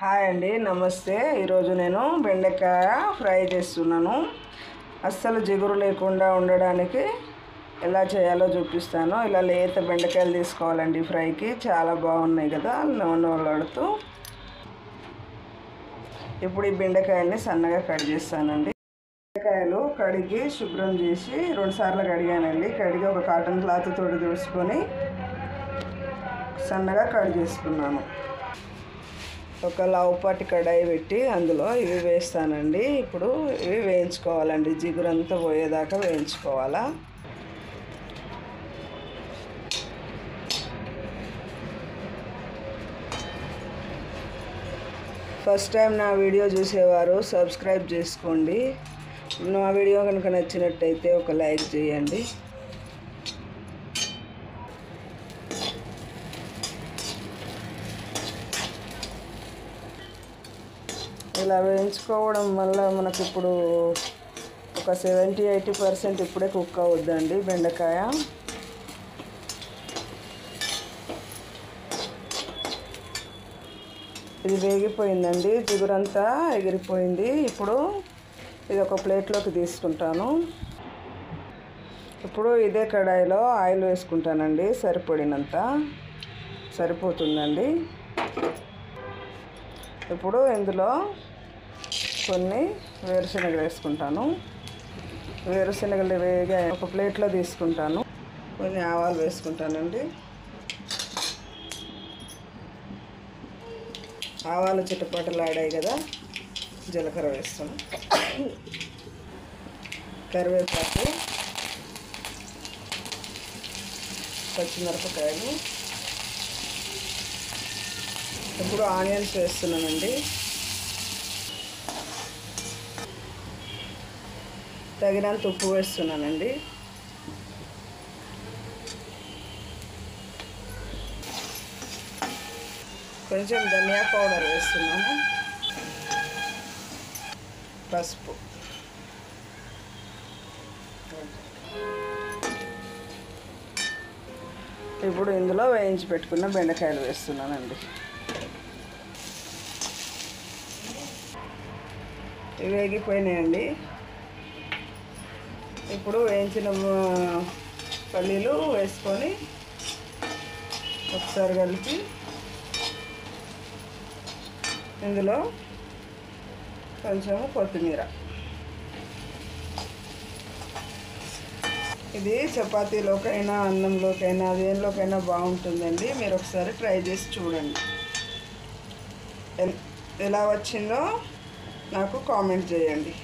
Hi అండి, నమస్తే. ఈరోజు నేను బెండకాయ ఫ్రై చేస్తున్నాను. అస్సలు జిగురు లేకుండా ఉండడానికి ఎలా చేయాలో చూపిస్తాను. ఇలా లేత బెండకాయలు తీసుకోవాలండి ఫ్రైకి. చాలా బాగున్నాయి కదా, నూనెలాడుతూ. ఇప్పుడు ఈ బెండకాయల్ని సన్నగా కట్ చేస్తానండి. బెండకాయలు కడిగి శుభ్రం చేసి 2 సార్లు కడిగానండి. కడిగి ఒక కాటన్ క్లాత్ తోటి తుడుచుకొని సన్నగా కట్ చేసుకున్నాను. ఒక లావుపాటి కడాయి పెట్టి అందులో ఇవి వేస్తానండి. ఇప్పుడు ఇవి వేయించుకోవాలండి, జిగురంతా పోయేదాకా వేయించుకోవాలా. ఫస్ట్ టైం నా వీడియో చూసేవారు సబ్స్క్రైబ్ చేసుకోండి. నా వీడియో కనుక నచ్చినట్టయితే ఒక లైక్ చేయండి. ఇలా వేయించుకోవడం వల్ల మనకు ఇప్పుడు ఒక 70-80% ఇప్పుడే కుక్ అవుద్దండి బెండకాయ. ఇది వేగిపోయిందండి, జిగురంతా ఎగిరిపోయింది. ఇప్పుడు ఇది ఒక ప్లేట్లోకి తీసుకుంటాను. ఇప్పుడు ఇదే కడాయిలో ఆయిల్ వేసుకుంటానండి, సరిపడినంత. సరిపోతుందండి. ఇప్పుడు ఇందులో కొన్ని వేరుశనగలు వేసుకుంటాను. వేరుశనగలు వేగా ఒక ప్లేట్లో తీసుకుంటాను. కొన్ని ఆవాలు వేసుకుంటానండి. ఆవాలు చిటపటలాడాయి కదా, జీలకర్ర వేస్తాను. కరివేపాకు, పచ్చిమిరపకాయలు. ఇప్పుడు ఆనియన్స్ వేస్తున్నానండి. తగినంత ఉప్పు వేస్తున్నానండి. కొంచెం ధనియా పౌడర్ వేస్తున్నాను. పసుపు. ఇప్పుడు ఇందులో వేయించి పెట్టుకున్న బెండకాయలు వేస్తున్నానండి. ఇవి వేగిపోయినాయండి. ఇప్పుడు వేయించిన పల్లీలు వేసుకొని ఒకసారి కలిపి ఇందులో కొంచెము కొత్తిమీర. ఇది చపాతీలోకైనా అన్నంలోకైనా దేనిలోకైనా బాగుంటుందండి. మీరు ఒకసారి ట్రై చేసి చూడండి. ఎలా వచ్చిందో నాకు కామెంట్ చేయండి.